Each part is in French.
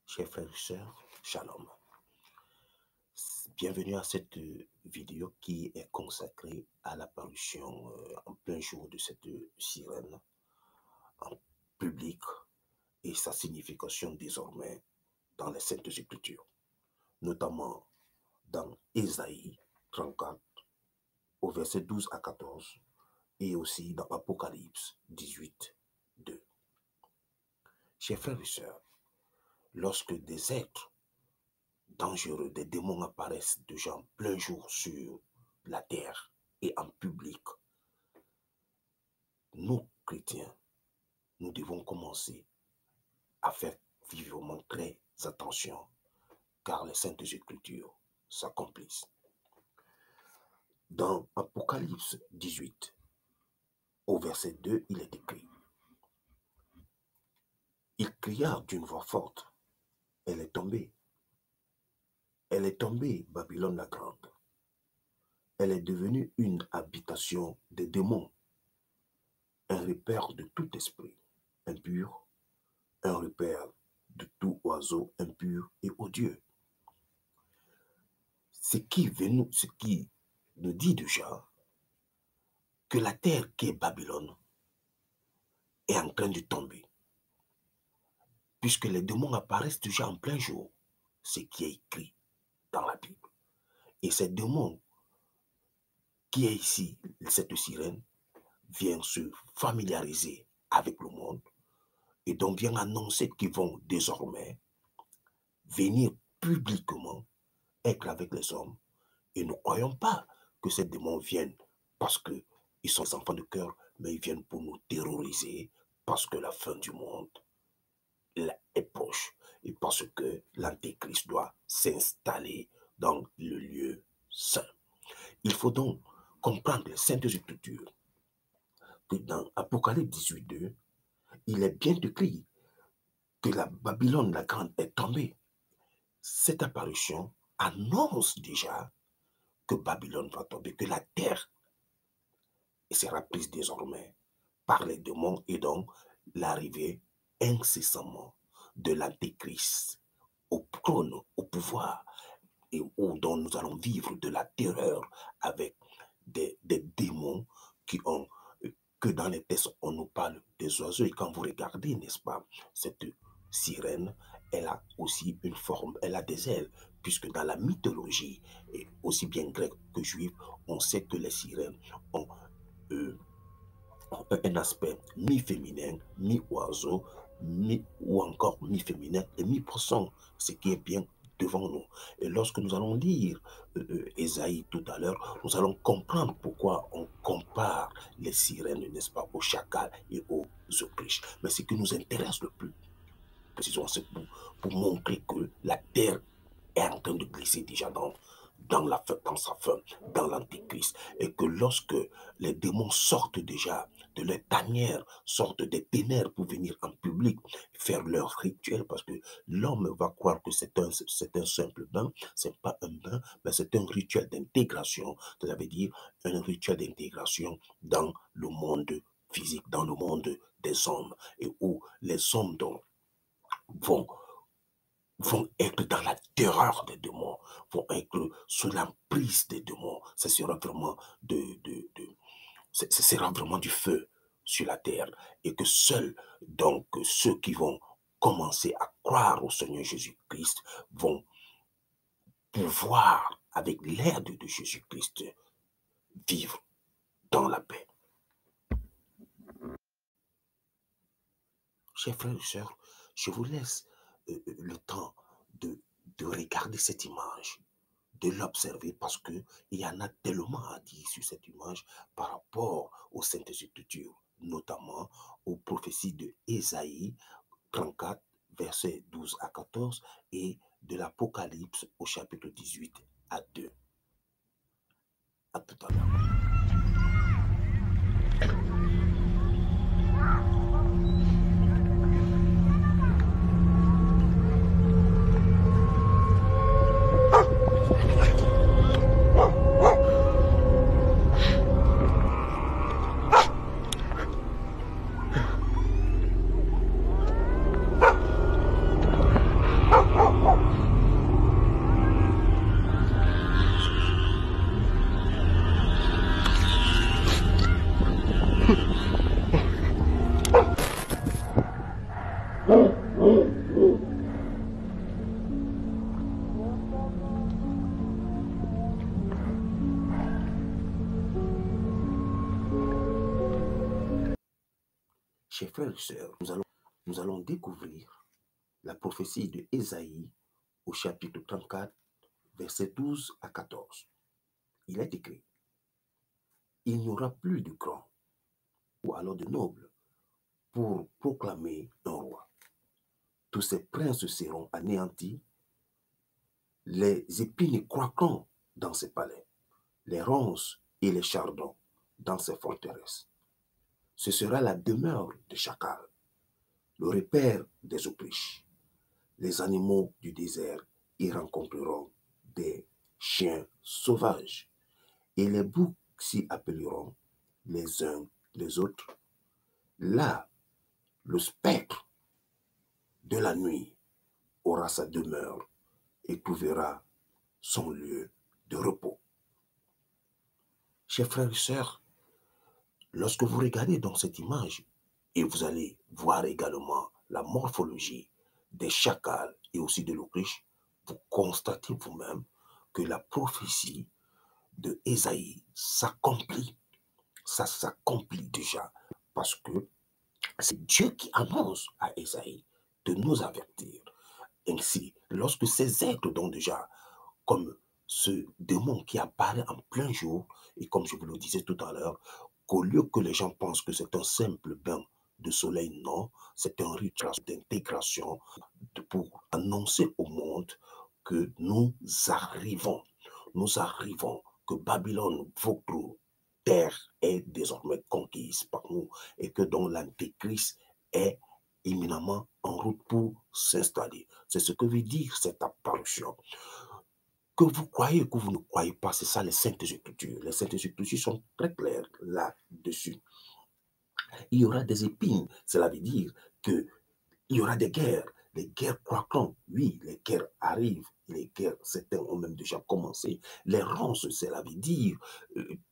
Chers frères et sœurs, shalom. Bienvenue à cette vidéo qui est consacrée à l'apparition en plein jour de cette sirène en public et sa signification désormais dans les Saintes Écritures, notamment dans Ésaïe 34 au verset 12 à 14 et aussi dans Apocalypse 18, 2. Chers frères et sœurs, lorsque des êtres dangereux, des démons apparaissent déjà en plein jour sur la terre et en public, nous, chrétiens, nous devons commencer à faire vivement très attention, car les Saintes Écritures s'accomplissent. Dans Apocalypse 18, au verset 2, il est écrit: il cria d'une voix forte, elle est tombée, Babylone la grande. Elle est devenue une habitation des démons, un repère de tout esprit impur, un repère de tout oiseau impur et odieux. Ce qui nous dit déjà que la terre qui est Babylone est en train de tomber, puisque les démons apparaissent déjà en plein jour, ce qui est écrit dans la Bible. Et ces démons qui est ici, cette sirène, vient se familiariser avec le monde et donc vient annoncer qu'ils vont désormais venir publiquement être avec les hommes. Et ne croyons pas que ces démons viennent parce qu'ils sont des enfants de cœur, mais ils viennent pour nous terroriser parce que la fin du monde est proche et parce que l'Antéchrist doit s'installer dans le lieu saint. Il faut donc comprendre les Saintes Écritures que dans Apocalypse 18, 2, il est bien écrit que la Babylone la grande est tombée. Cette apparition annonce déjà que Babylone va tomber, que la terre sera prise désormais par les démons et donc l'arrivée incessamment de l'Antéchrist au trône, au pouvoir, et dont nous allons vivre de la terreur avec des démons qui ont, que dans les textes on nous parle des oiseaux. Et quand vous regardez, n'est-ce pas, cette sirène, elle a aussi une forme, elle a des ailes, puisque dans la mythologie, et aussi bien grecque que juive, on sait que les sirènes ont un aspect mi-féminin, mi-oiseau, ou encore mi-féminin et mi-poisson, ce qui est bien devant nous. Et lorsque nous allons lire Ésaïe tout à l'heure, nous allons comprendre pourquoi on compare les sirènes, n'est-ce pas, aux chacals et aux autruches. Mais ce qui nous intéresse le plus, précisément, c'est pour montrer que la terre est en train de glisser déjà dans sa fin, dans l'Antéchrist, et que lorsque les démons sortent déjà de leur tanière, sortent des ténèbres pour venir en public faire leur rituel, parce que l'homme va croire que c'est un simple bain, c'est pas un bain, mais c'est un rituel d'intégration, ça veut dire un rituel d'intégration dans le monde physique, dans le monde des hommes, et où les hommes donc vont être dans la terreur des démons, vont être sous l'emprise des démons. Ce sera vraiment sera vraiment du feu sur la terre, et que seuls donc ceux qui vont commencer à croire au Seigneur Jésus-Christ vont pouvoir, avec l'aide de Jésus-Christ, vivre dans la paix. Chers frères et sœurs, je vous laisse le temps de regarder cette image, de l'observer, parce qu'il y en a tellement à dire sur cette image par rapport aux Saintes Écritures, notamment aux prophéties de Ésaïe 34, versets 12 à 14, et de l'Apocalypse au chapitre 18 à 2. À tout à l'heure. Chers frères et sœurs, nous allons découvrir la prophétie de Ésaïe au chapitre 34, versets 12 à 14. Il est écrit: il n'y aura plus de grands ou alors de nobles pour proclamer un roi. Tous ces princes seront anéantis, les épines croqueront dans ses palais, les ronces et les chardons dans ses forteresses. Ce sera la demeure des chacals, le repère des Autriches. Les animaux du désert y rencontreront des chiens sauvages, et les boucs s'y appelleront les uns les autres. Là, le spectre de la nuit aura sa demeure et trouvera son lieu de repos. Chers frères et sœurs, lorsque vous regardez dans cette image, et vous allez voir également la morphologie des chacals et aussi de l'Autriche, vous constatez vous-même que la prophétie de Ésaïe s'accomplit. Ça s'accomplit déjà parce que c'est Dieu qui annonce à Ésaïe de nous avertir. Ainsi, lorsque ces êtres dont déjà, comme ce démon qui apparaît en plein jour, et comme je vous le disais tout à l'heure, qu'au lieu que les gens pensent que c'est un simple bain de soleil, non, c'est un rituel d'intégration pour annoncer au monde que nous arrivons, que Babylone, votre terre est désormais conquise par nous et que donc l'Antéchrist est imminemment en route pour s'installer. C'est ce que veut dire cette apparition. Que vous croyez ou que vous ne croyez pas, c'est ça les Saintes Écritures. Les Saintes Écritures sont très claires là-dessus. Il y aura des épines, cela veut dire qu'il y aura des guerres croquantes. Oui, les guerres arrivent, les guerres, certains ont même déjà commencé. Les ronces, cela veut dire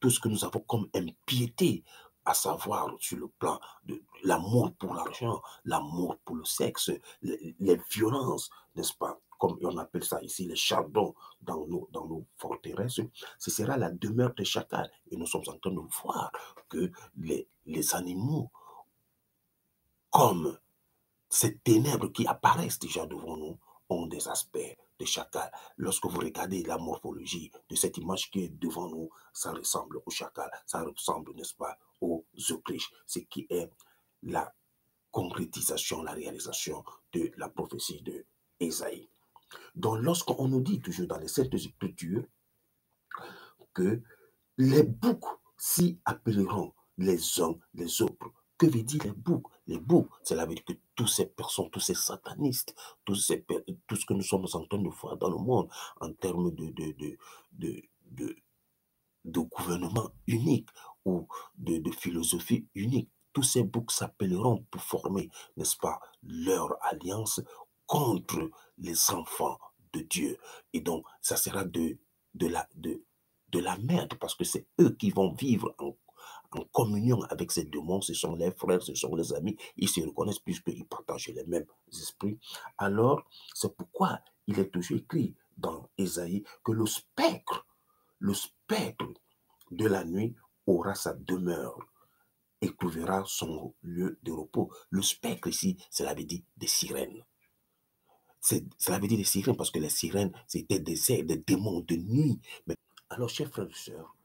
tout ce que nous avons comme impiété, à savoir sur le plan de l'amour pour l'argent, l'amour pour le sexe, les violences, n'est-ce pas? Comme on appelle ça ici, les chardons dans nos forteresses, ce sera la demeure de chacal. Et nous sommes en train de voir que les animaux, comme ces ténèbres qui apparaissent déjà devant nous, ont des aspects de chacal. Lorsque vous regardez la morphologie de cette image qui est devant nous, ça ressemble au chacal, ça ressemble, n'est-ce pas, aux Autriches, ce qui est la concrétisation, la réalisation de la prophétie de Ésaïe. Donc, lorsqu'on nous dit toujours dans les Saintes Écritures que les boucs s'y appelleront les uns les autres. Que veut dire les boucs? Les boucs, cela veut dire que toutes ces personnes, tous ces satanistes, tout ce que nous sommes en train de voir dans le monde en termes de, de, de gouvernement unique ou de philosophie unique, tous ces boucs s'appelleront pour former, n'est-ce pas, leur alliance contre les enfants de Dieu. Et donc, ça sera de la merde parce que c'est eux qui vont vivre en communion avec ces démons. Ce sont les frères, ce sont les amis. Ils se reconnaissent puisqu'ils partagent les mêmes esprits. Alors, c'est pourquoi il est toujours écrit dans Ésaïe que le spectre de la nuit aura sa demeure et trouvera son lieu de repos. Le spectre ici, cela veut dire des sirènes. Cela veut dire des sirènes parce que les sirènes, c'était des démons de nuit. Mais, alors, chers frères et sœurs,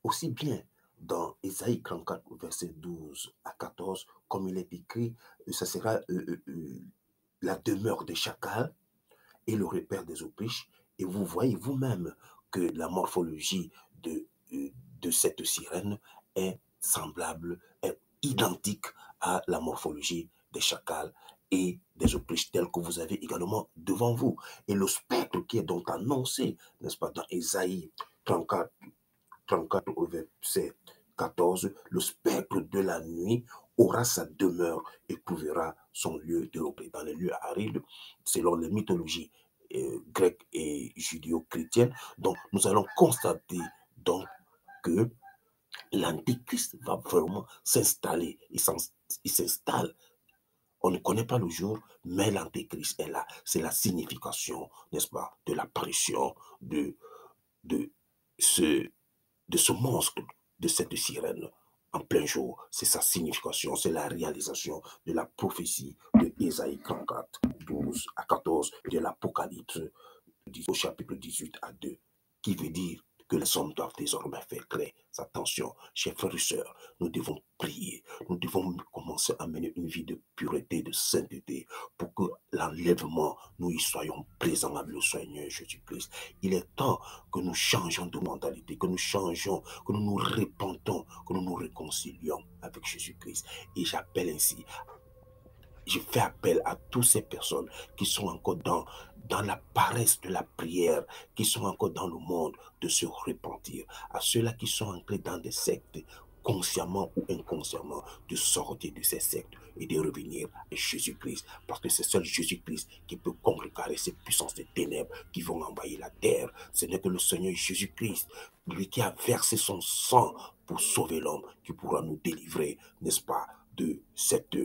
aussi bien dans Ésaïe 34, verset 12 à 14, comme il est écrit, ça sera la demeure des chacals et le repère des Autriches. Et vous voyez vous-même que la morphologie de cette sirène est semblable, est identique à la morphologie des chacals et des Autriches tels que vous avez également devant vous. Et le spectre qui est donc annoncé, n'est-ce pas, dans Ésaïe 34, au verset 14, le spectre de la nuit aura sa demeure et trouvera son lieu de repos. Dans les lieux arides, selon les mythologies grecques et judéo-chrétiennes. Donc, nous allons constater donc que l'Antéchrist va vraiment s'installer. Il s'installe. On ne connaît pas le jour, mais l'antéchrist est là. C'est la signification, n'est-ce pas, de l'apparition de, ce, de ce monstre, de cette sirène en plein jour. C'est sa signification, c'est la réalisation de la prophétie de Ésaïe 34, 12 à 14, de l'Apocalypse au chapitre 18 à 2, qui veut dire que les hommes doivent désormais faire très attention. Chers frères et sœurs, nous devons prier, nous devons commencer à mener une vie de pureté, de sainteté, pour que l'enlèvement, nous y soyons présents avec le Seigneur Jésus-Christ. Il est temps que nous changions de mentalité, que nous changions, que nous nous répentons, que nous nous réconcilions avec Jésus-Christ. Et j'appelle ainsi, je fais appel à toutes ces personnes qui sont encore dans la paresse de la prière, qui sont encore dans le monde, de se repentir. À ceux-là qui sont entrés dans des sectes, consciemment ou inconsciemment, de sortir de ces sectes et de revenir à Jésus-Christ. Parce que c'est seul Jésus-Christ qui peut contrecarrer ces puissances de ténèbres qui vont envahir la terre. Ce n'est que le Seigneur Jésus-Christ, lui qui a versé son sang pour sauver l'homme, qui pourra nous délivrer, n'est-ce pas, de cette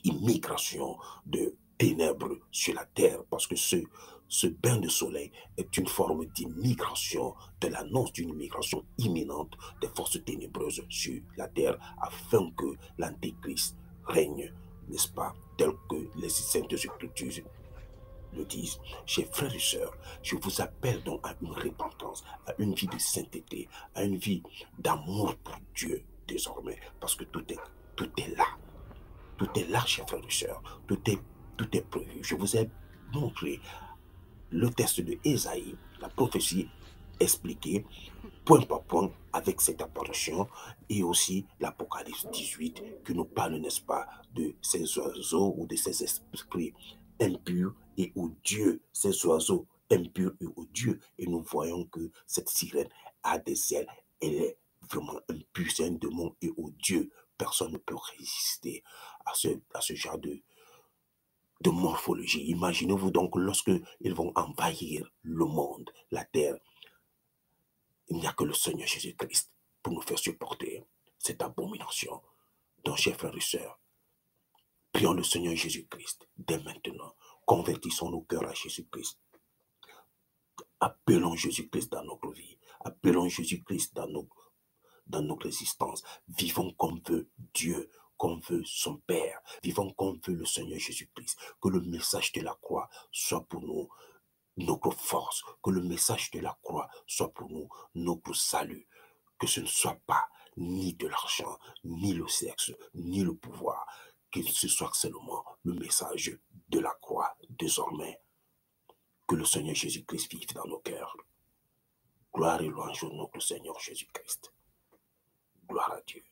immigration de ténèbres sur la terre, parce que ce bain de soleil est une forme d'immigration, de l'annonce d'une immigration imminente des forces ténébreuses sur la terre, afin que l'Antéchrist règne, n'est-ce pas, tel que les saintes écritures le disent. Chers frères et sœurs, je vous appelle donc à une repentance, à une vie de sainteté, à une vie d'amour pour Dieu désormais, parce que tout est là. Tout est là, chers frères et sœurs. Tout est prévu. Je vous ai montré le texte de Ésaïe, la prophétie expliquée point par point avec cette apparition, et aussi l'Apocalypse 18 qui nous parle, n'est-ce pas, de ces oiseaux ou de ces esprits impurs et odieux, ces oiseaux impurs et odieux. Et nous voyons que cette sirène a des ailes. Elle est vraiment impure, c'est un démon et odieux. Personne ne peut résister à ce genre de morphologie. Imaginez-vous donc lorsque ils vont envahir le monde, la terre. Il n'y a que le Seigneur Jésus-Christ pour nous faire supporter cette abomination. Donc, chers frères et sœurs, prions le Seigneur Jésus-Christ dès maintenant. Convertissons nos cœurs à Jésus-Christ. Appelons Jésus-Christ dans notre vie. Appelons Jésus-Christ dans notre existence. Vivons comme veut Dieu, comme veut son Père. Vivons comme veut le Seigneur Jésus-Christ. Que le message de la croix soit pour nous notre force. Que le message de la croix soit pour nous notre salut. Que ce ne soit pas ni de l'argent, ni le sexe, ni le pouvoir. Que ce soit seulement le message de la croix désormais. Que le Seigneur Jésus-Christ vive dans nos cœurs. Gloire et louange au nom du Seigneur Jésus-Christ. Gloire à Dieu.